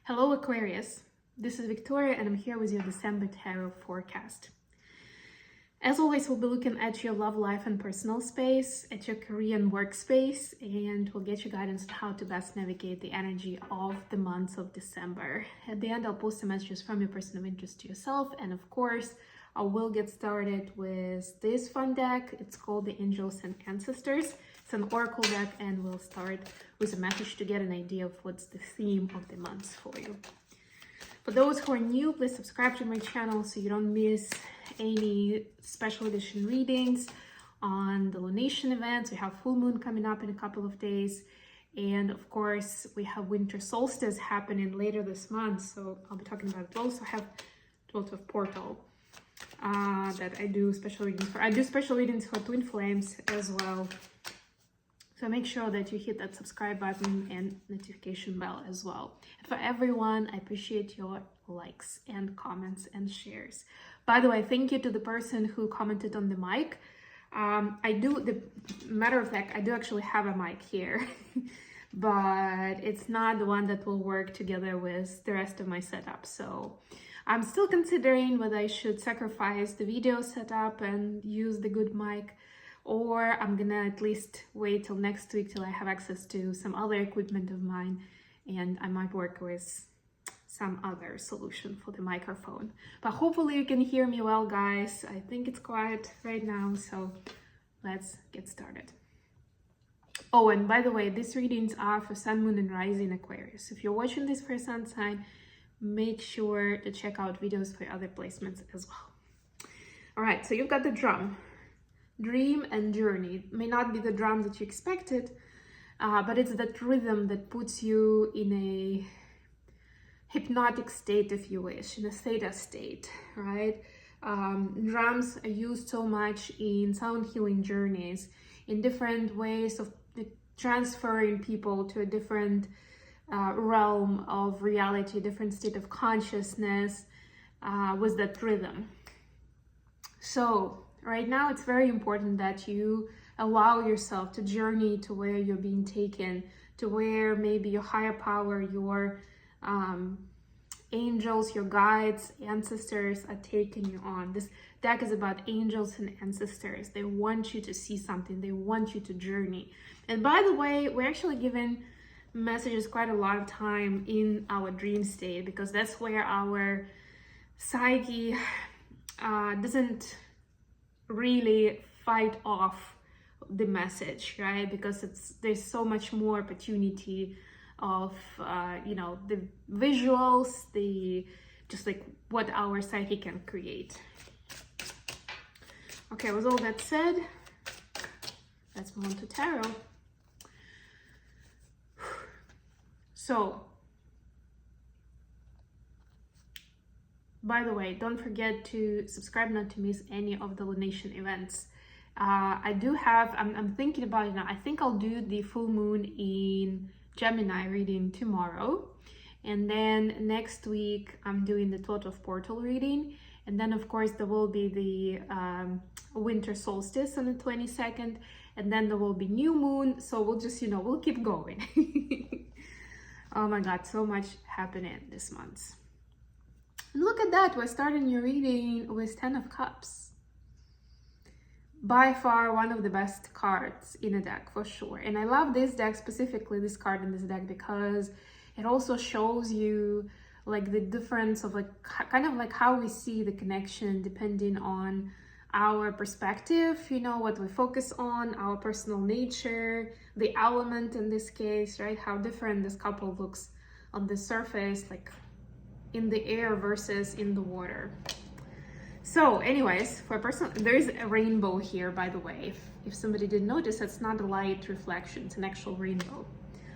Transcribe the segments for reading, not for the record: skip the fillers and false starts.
Hello Aquarius, this is Victoria and I'm here with your December tarot forecast. As always, we'll be looking at your love life and personal space, at your career and workspace, and we'll get you guidance on how to best navigate the energy of the months of December. At the end, I'll post some messages from your person of interest to yourself, and of course, I will get started with this fun deck. It's called the Angels and Ancestors. It's an oracle deck, and we'll start with a message to get an idea of what's the theme of the month for you. For those who are new, please subscribe to my channel so you don't miss any special edition readings on the lunation events. We have full moon coming up in a couple of days. And of course, we have winter solstice happening later this month. So I'll be talking about it. We also have 12th of Portal that I do special readings for. I do special readings for Twin Flames as well. So make sure that you hit that subscribe button and notification bell as well. And for everyone, I appreciate your likes and comments and shares. By the way, thank you to the person who commented on the mic. Matter of fact, I do actually have a mic here, but it's not the one that will work together with the rest of my setup. So I'm still considering whether I should sacrifice the video setup and use the good mic, or I'm gonna at least wait till next week till I have access to some other equipment of mine, and I might work with some other solution for the microphone. But hopefully you can hear me well, guys. I think it's quiet right now, so let's get started. Oh, and by the way, these readings are for Sun, Moon, and Rising Aquarius. If you're watching this for a sun sign, make sure to check out videos for other placements as well. All right, so you've got the drum. Dream and journey. It may not be the drum that you expected, but it's that rhythm that puts you in a hypnotic state, if you wish, in a theta state, right? Drums are used so much in sound healing journeys, in different ways of transferring people to a different realm of reality, different state of consciousness with that rhythm. So right now, it's very important that you allow yourself to journey to where you're being taken, to where maybe your higher power, your angels, your guides, ancestors are taking you on. This deck is about angels and ancestors. They want you to see something. They want you to journey. And by the way, we're actually given messages quite a lot of time in our dream state, because that's where our psyche doesn't really fight off the message, right? Because there's so much more opportunity of the visuals, just like what our psyche can create. Okay, with all that said, let's move on to tarot. So, by the way, don't forget to subscribe not to miss any of the lunation events. I'm thinking about it now. I think I'll do the full moon in Gemini reading tomorrow. And then next week, I'm doing the 12th of Portal reading. And then, of course, there will be the winter solstice on the 22nd. And then there will be new moon. So we'll just, we'll keep going. Oh my God, so much happening this month. And look at that, we're starting your reading with 10 of Cups. By far one of the best cards in a deck, for sure. And I love this deck, specifically this card in this deck, because it also shows you like the difference of kind of like how we see the connection depending on our perspective, what we focus on, our personal nature, the element in this case, right? How different this couple looks on the surface, like in the air versus in the water. So anyways, for a person, there is a rainbow here, by the way. If somebody didn't notice, it's not a light reflection, it's an actual rainbow.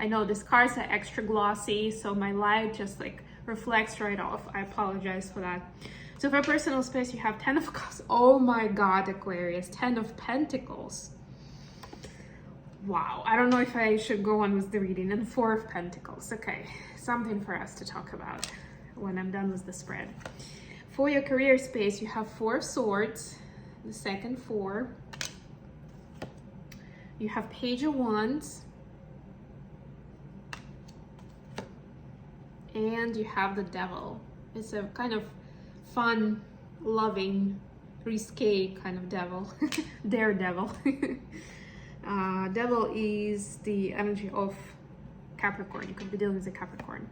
I know these cards are extra glossy, so my light just like reflects right off. I apologize for that. So for personal space, you have 10 of Cups. Oh my God, Aquarius, 10 of Pentacles. Wow, I don't know if I should go on with the reading. And 4 of Pentacles. Okay, something for us to talk about when I'm done with the spread. For your career space, you have 4 of Swords, the second 4. You have Page of Wands, and you have the Devil. It's a kind of fun, loving, risque kind of devil. Daredevil. Devil is the energy of Capricorn. You could be dealing with a Capricorn.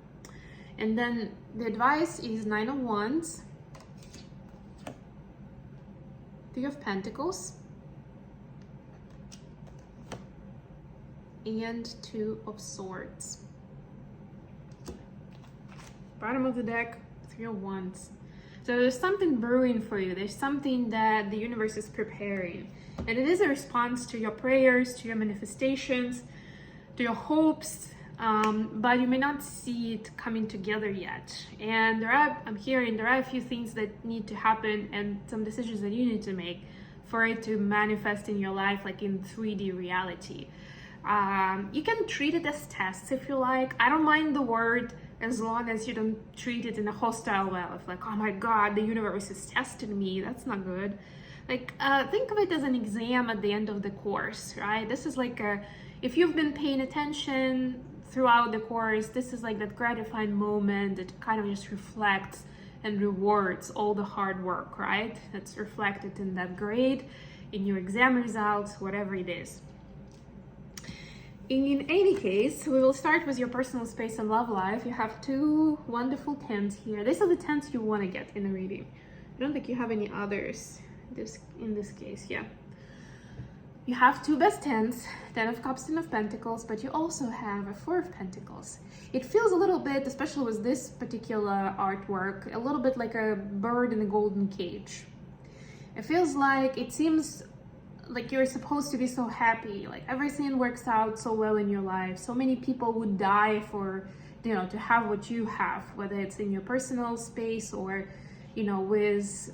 And then the advice is Nine of Wands, Three of Pentacles, and Two of Swords. Bottom of the deck, Three of Wands. So there's something brewing for you. There's something that the universe is preparing. And it is a response to your prayers, to your manifestations, to your hopes, but you may not see it coming together yet. And I'm hearing there are a few things that need to happen and some decisions that you need to make for it to manifest in your life, like in 3D reality. You can treat it as tests if you like. I don't mind the word, as long as you don't treat it in a hostile way of like, oh my God, the universe is testing me. That's not good. Like, think of it as an exam at the end of the course, right? This is like if you've been paying attention throughout the course, this is like that gratifying moment that kind of just reflects and rewards all the hard work, right? That's reflected in that grade, in your exam results, whatever it is. In any case, we will start with your personal space and love life. You have two wonderful 10s here. These are the 10s you want to get in a reading. I don't think you have any others in this case, yeah. You have two best 10s, 10 of Cups, 10 of Pentacles, but you also have a 4 of Pentacles. It feels a little bit, especially with this particular artwork, a little bit like a bird in a golden cage. It feels like, it seems like you're supposed to be so happy, like everything works out so well in your life. So many people would die for, to have what you have, whether it's in your personal space or, with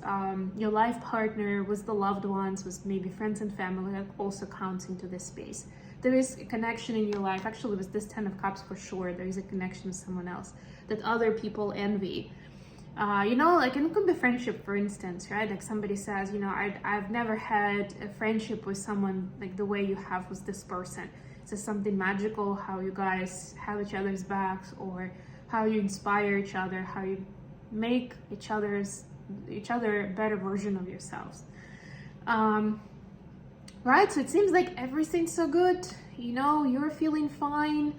your life partner, with the loved ones, with maybe friends and family. That also counts into this space. There is a connection in your life. Actually, with this 10 of Cups, for sure, there is a connection with someone else that other people envy. Like it could be friendship, for instance, right? Like somebody says, I've never had a friendship with someone like the way you have with this person. It's just something magical, how you guys have each other's backs, or how you inspire each other, how you make each other a better version of yourselves. Right? So it seems like everything's so good. You're feeling fine.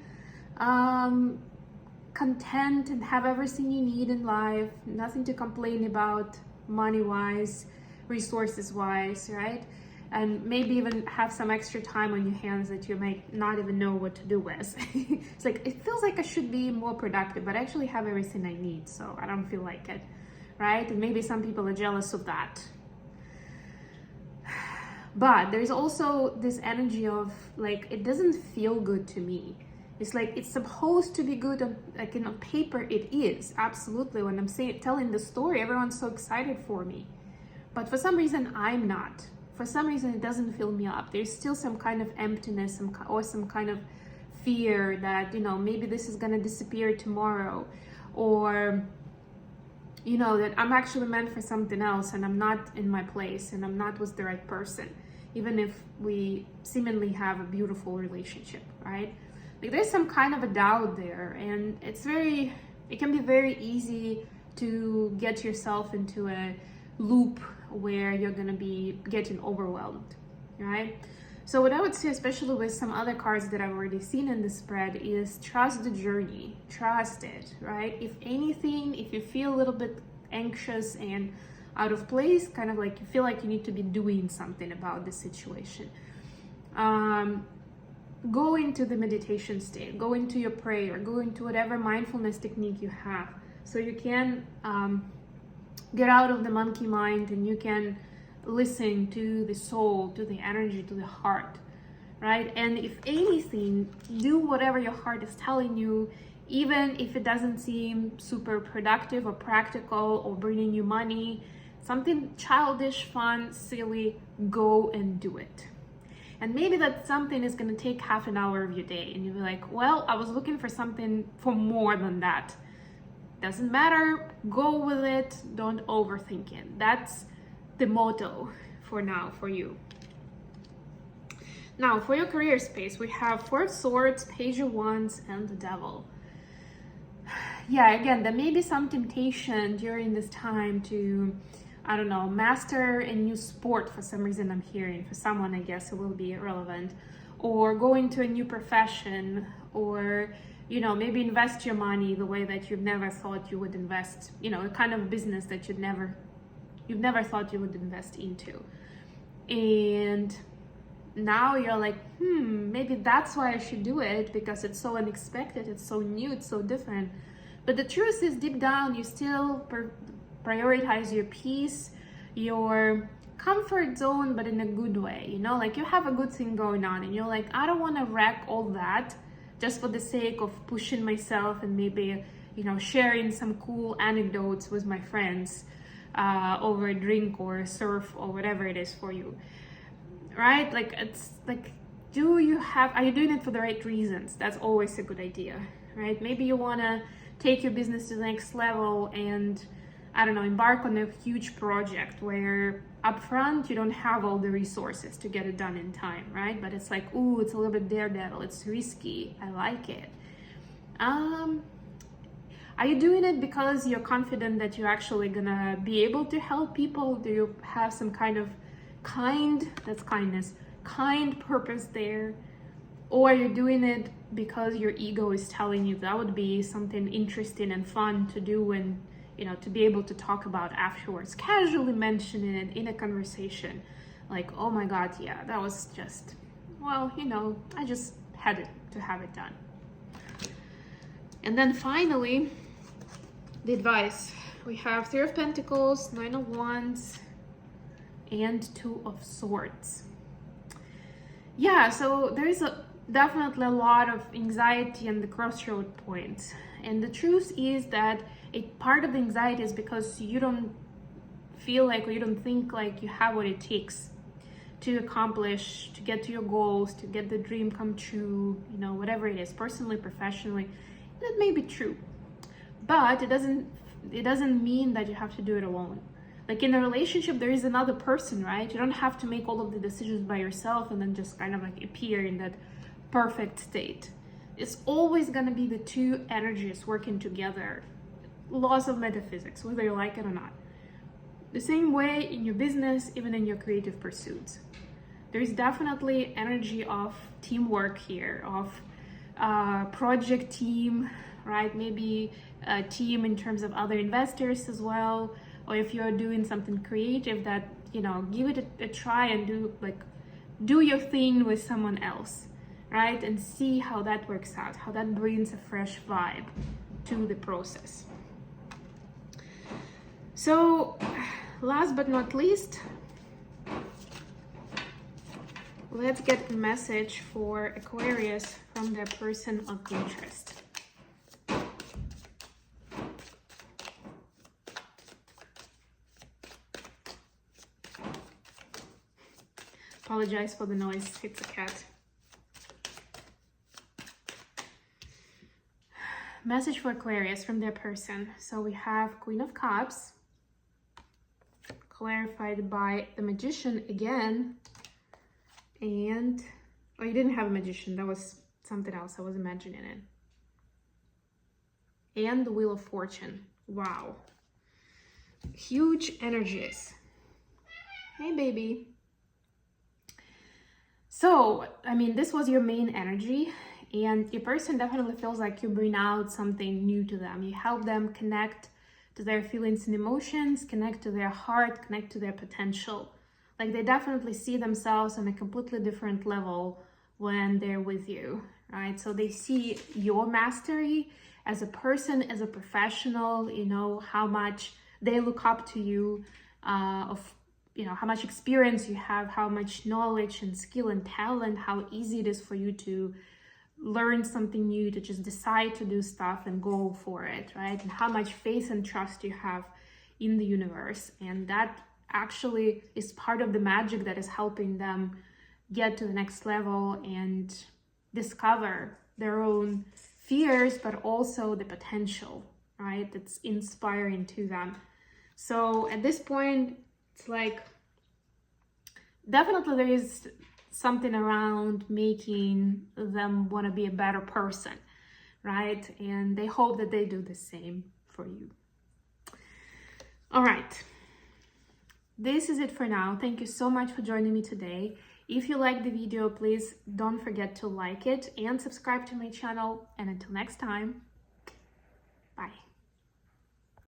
Content and have everything you need in life, nothing to complain about money-wise, resources-wise, right? And maybe even have some extra time on your hands that you might not even know what to do with. It's like, it feels like I should be more productive, but I actually have everything I need, so I don't feel like it, right? And maybe some people are jealous of that. But there's also this energy of like, it doesn't feel good to me. It's like it's supposed to be good on paper. It is absolutely. When I'm telling the story, everyone's so excited for me, but for some reason I'm not. For some reason it doesn't fill me up. There's still some kind of emptiness, or some kind of fear that maybe this is gonna disappear tomorrow, or that I'm actually meant for something else and I'm not in my place and I'm not with the right person, even if we seemingly have a beautiful relationship, right? Like there's some kind of a doubt there, and it can be very easy to get yourself into a loop where you're gonna be getting overwhelmed, right? So what I would say, especially with some other cards that I've already seen in the spread, is trust the journey, trust it, right? If anything, if you feel a little bit anxious and out of place, kind of like you feel like you need to be doing something about the situation, go into the meditation state, go into your prayer, go into whatever mindfulness technique you have, so you can get out of the monkey mind and you can listen to the soul, to the energy, to the heart, right? And if anything, do whatever your heart is telling you, even if it doesn't seem super productive or practical or bringing you money, something childish, fun, silly, go and do it. And maybe that something is going to take half an hour of your day, and you'll be like, well, I was looking for something for more than that. Doesn't matter, go with it, don't overthink it. That's the motto for now for you. Now, for your career space, we have 4 of Swords, Page of Wands, and the Devil. yeah, again, there may be some temptation during this time to, I don't know, master a new sport. For some reason, I'm hearing for someone, I guess it will be relevant, or go into a new profession, or, you know, maybe invest your money the way that you've never thought you would invest, you know, a kind of business that you've never thought you would invest into. And now you're like, maybe that's why I should do it, because it's so unexpected, it's so new, it's so different. But the truth is, deep down, you still prioritize your peace, your comfort zone, but in a good way, you know, like you have a good thing going on and you're like, I don't want to wreck all that just for the sake of pushing myself and maybe, you know, sharing some cool anecdotes with my friends over a drink or a surf or whatever it is for you, right? Like, it's like, are you doing it for the right reasons? That's always a good idea, right? Maybe you want to take your business to the next level and, I don't know, embark on a huge project where upfront you don't have all the resources to get it done in time, right? But it's like, ooh, it's a little bit daredevil, it's risky, I like it. Are you doing it because you're confident that you're actually gonna be able to help people? Do you have some kind of kind purpose there? Or are you doing it because your ego is telling you that would be something interesting and fun to do, and, you know, to be able to talk about afterwards, casually mentioning it in a conversation, like, oh my God, yeah, that was just, well, you know, I just had to have it done. And then finally, the advice. We have Three of Pentacles, Nine of Wands, and Two of Swords. Yeah, so there is definitely a lot of anxiety and the crossroad point. And the truth is that a part of the anxiety is because you don't feel like, or you don't think like you have what it takes to accomplish, to get to your goals, to get the dream come true, you know, whatever it is, personally, professionally. That may be true, but it doesn't mean that you have to do it alone. Like in a relationship, there is another person, right? You don't have to make all of the decisions by yourself and then just kind of like appear in that perfect state. It's always going to be the two energies working together. Laws of metaphysics, whether you like it or not. The same way in your business, even in your creative pursuits. There's definitely energy of teamwork here, of project team, right? Maybe a team in terms of other investors as well. Or if you're doing something creative, that, you know, give it a try and do your thing with someone else, right? And see how that works out, how that brings a fresh vibe to the process. So last but not least, let's get a message for Aquarius from their person of interest. Apologize for the noise, it's a cat. Message for Aquarius from their person. So we have Queen of Cups, clarified by the Magician again. And, oh, you didn't have a Magician, that was something else, I was imagining it. And the Wheel of Fortune. Wow. Huge energies. Hey, baby. So, I mean, this was your main energy, and your person definitely feels like you bring out something new to them. You help them connect to their feelings and emotions, connect to their heart, connect to their potential. Like, they definitely see themselves on a completely different level when they're with you, right? So they see your mastery as a person, as a professional, you know, how much they look up to you, you know, how much experience you have, how much knowledge and skill and talent, how easy it is for you to learn something new, to just decide to do stuff and go for it, right? And how much faith and trust you have in the universe. And that actually is part of the magic that is helping them get to the next level and discover their own fears, but also the potential, right? That's inspiring to them. So at this point, it's like, definitely there is something around making them want to be a better person, right? And they hope that they do the same for you. All right. This is it for now. Thank you so much for joining me today. If you liked the video, please don't forget to like it and subscribe to my channel. And until next time, bye.